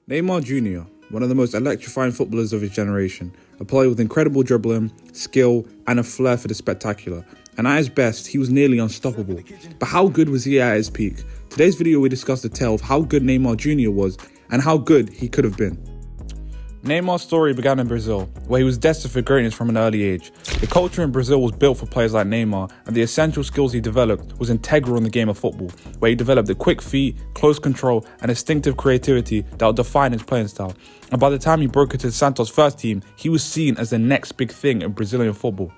Neymar Jr., one of the most electrifying footballers of his generation, a player with incredible dribbling, skill, and a flair for the spectacular. And at his best, he was nearly unstoppable. But how good was he at his peak? Today's video we discuss the tale of how good Neymar Jr. was and how good he could have been. Neymar's story began in Brazil, where he was destined for greatness from an early age. The culture in Brazil was built for players like Neymar, and the essential skills he developed was integral in the game of football, where he developed a quick feet, close control, and instinctive creativity that would define his playing style. And by the time he broke into Santos' first team, he was seen as the next big thing in Brazilian football.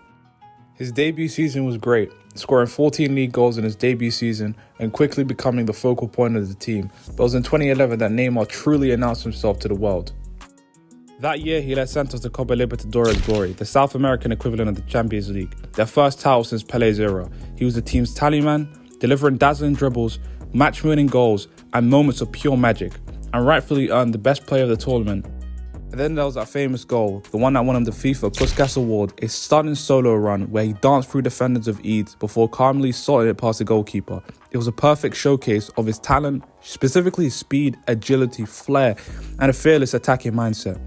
His debut season was great, scoring 14 league goals in his debut season and quickly becoming the focal point of the team. But it was in 2011 that Neymar truly announced himself to the world. That year, he led Santos to Copa Libertadores glory, the South American equivalent of the Champions League, their first title since Pele's era. He was the team's tallyman, delivering dazzling dribbles, match-winning goals, and moments of pure magic, and rightfully earned the best player of the tournament. And then there was that famous goal, the one that won him the FIFA Puskas Award, a stunning solo run where he danced through defenders of ease before calmly slotting it past the goalkeeper. It was a perfect showcase of his talent, specifically his speed, agility, flair, and a fearless attacking mindset.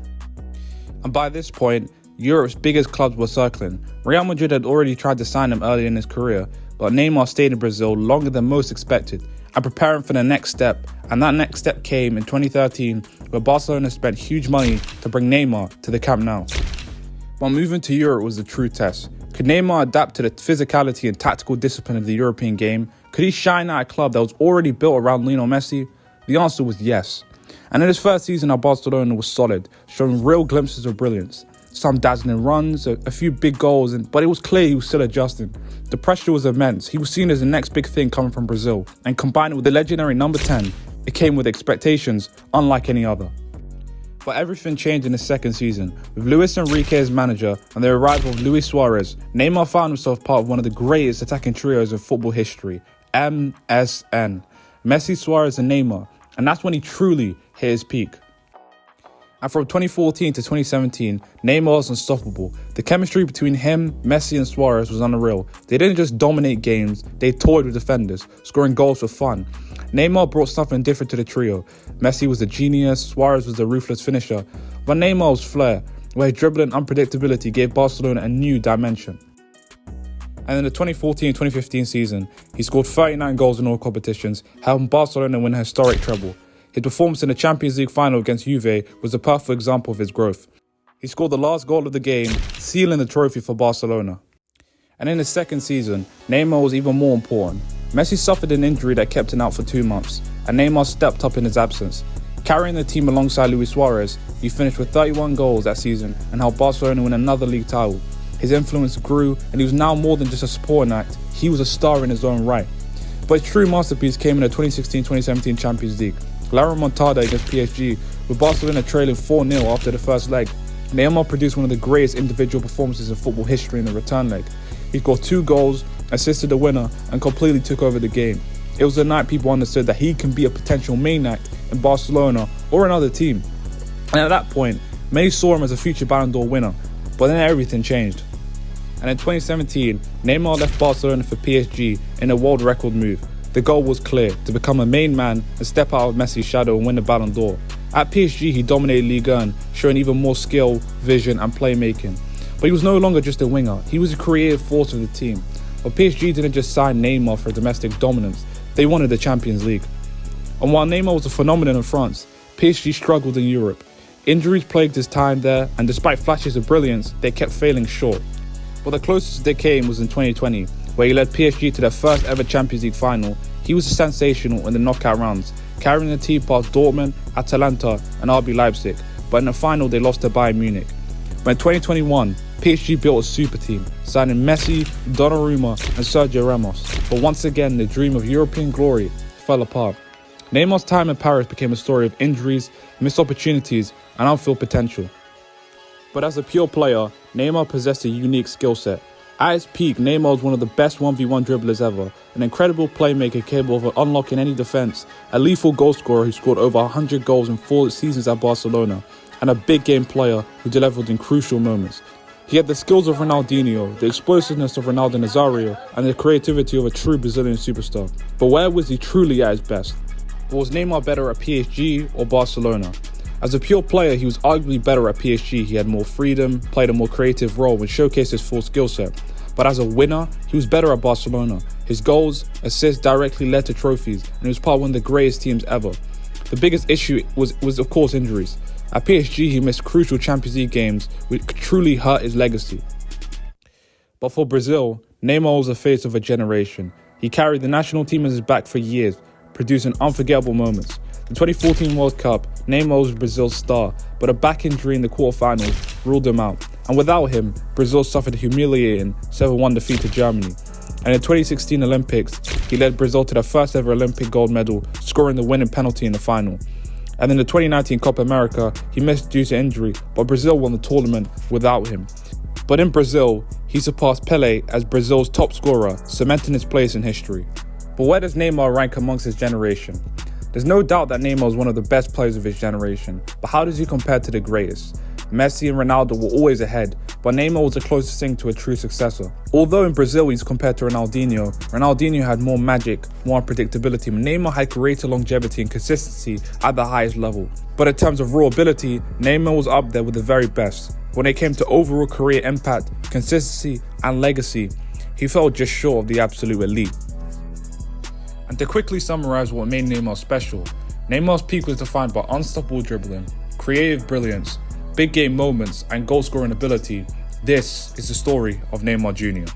And by this point, Europe's biggest clubs were circling. Real Madrid had already tried to sign him early in his career, but Neymar stayed in Brazil longer than most expected and preparing for the next step. And that next step came in 2013, where Barcelona spent huge money to bring Neymar to the Camp Nou. But moving to Europe was the true test. Could Neymar adapt to the physicality and tactical discipline of the European game? Could he shine at a club that was already built around Lionel Messi? The answer was yes. And in his first season at Barcelona was solid, showing real glimpses of brilliance. Some dazzling runs, a few big goals, but it was clear he was still adjusting. The pressure was immense. He was seen as the next big thing coming from Brazil. And combined with the legendary number 10, it came with expectations unlike any other. But everything changed in his second season. With Luis Enrique as manager and the arrival of Luis Suarez, Neymar found himself part of one of the greatest attacking trios in football history, MSN. Messi, Suarez and Neymar. And that's when he truly hit his peak. And from 2014 to 2017, Neymar was unstoppable. The chemistry between him, Messi and Suarez was unreal. They didn't just dominate games, they toyed with defenders, scoring goals for fun. Neymar brought something different to the trio. Messi was a genius, Suarez was a ruthless finisher, but Neymar was flair, where his dribbling and unpredictability gave Barcelona a new dimension. And in the 2014-2015 season, he scored 39 goals in all competitions, helping Barcelona win a historic treble. His performance in the Champions League final against Juve was a perfect example of his growth. He scored the last goal of the game, sealing the trophy for Barcelona. And in his second season, Neymar was even more important. Messi suffered an injury that kept him out for 2 months, and Neymar stepped up in his absence. Carrying the team alongside Luis Suarez, he finished with 31 goals that season and helped Barcelona win another league title. His influence grew, and he was now more than just a supporting act. He was a star in his own right. But his true masterpiece came in the 2016-2017 Champions League. La Remontada against PSG, with Barcelona trailing 4-0 after the first leg. Neymar produced one of the greatest individual performances in football history in the return leg. He scored 2 goals, assisted the winner, and completely took over the game. It was the night people understood that he can be a potential main act in Barcelona or another team. And at that point, many saw him as a future Ballon d'Or winner, but then everything changed. And in 2017, Neymar left Barcelona for PSG in a world record move. The goal was clear, to become a main man and step out of Messi's shadow and win the Ballon d'Or. At PSG, he dominated Ligue 1, showing even more skill, vision and playmaking. But he was no longer just a winger, he was a creative force of the team. But PSG didn't just sign Neymar for domestic dominance, they wanted the Champions League. And while Neymar was a phenomenon in France, PSG struggled in Europe. Injuries plagued his time there, and despite flashes of brilliance, they kept failing short. But the closest they came was in 2020, where he led PSG to their first ever Champions League final. He was sensational in the knockout rounds, carrying the team past Dortmund, Atalanta and RB Leipzig, but in the final they lost to Bayern Munich. But in 2021, PSG built a super team, signing Messi, Donnarumma and Sergio Ramos. But once again, the dream of European glory fell apart. Neymar's time in Paris became a story of injuries, missed opportunities and unfilled potential. But as a pure player, Neymar possessed a unique skill set. At his peak, Neymar was one of the best 1v1 dribblers ever, an incredible playmaker capable of unlocking any defense, a lethal goalscorer who scored over 100 goals in 4 seasons at Barcelona, and a big game player who delivered in crucial moments. He had the skills of Ronaldinho, the explosiveness of Ronaldo Nazario, and the creativity of a true Brazilian superstar. But where was he truly at his best? Was Neymar better at PSG or Barcelona? As a pure player, he was arguably better at PSG. He had more freedom, played a more creative role, and showcased his full skill set. But as a winner, he was better at Barcelona. His goals, assists directly led to trophies, and he was part of one of the greatest teams ever. The biggest issue was of course injuries. At PSG, he missed crucial Champions League games, which truly hurt his legacy. But for Brazil, Neymar was the face of a generation. He carried the national team on his back for years, producing unforgettable moments. The 2014 World Cup, Neymar was Brazil's star, but a back injury in the quarterfinals ruled him out. And without him, Brazil suffered a humiliating 7-1 defeat to Germany. And in the 2016 Olympics, he led Brazil to their first ever Olympic gold medal, scoring the winning penalty in the final. And in the 2019 Copa America, he missed due to injury, but Brazil won the tournament without him. But in Brazil, he surpassed Pelé as Brazil's top scorer, cementing his place in history. But where does Neymar rank amongst his generation? There's no doubt that Neymar is one of the best players of his generation, but how does he compare to the greatest? Messi and Ronaldo were always ahead, but Neymar was the closest thing to a true successor. Although in Brazil he's compared to Ronaldinho had more magic, more unpredictability, but Neymar had greater longevity and consistency at the highest level. But in terms of raw ability, Neymar was up there with the very best. When it came to overall career impact, consistency and legacy, he fell just short of the absolute elite. And to quickly summarize what made Neymar special, Neymar's peak was defined by unstoppable dribbling, creative brilliance, big game moments and goal scoring ability. This is the story of Neymar Jr.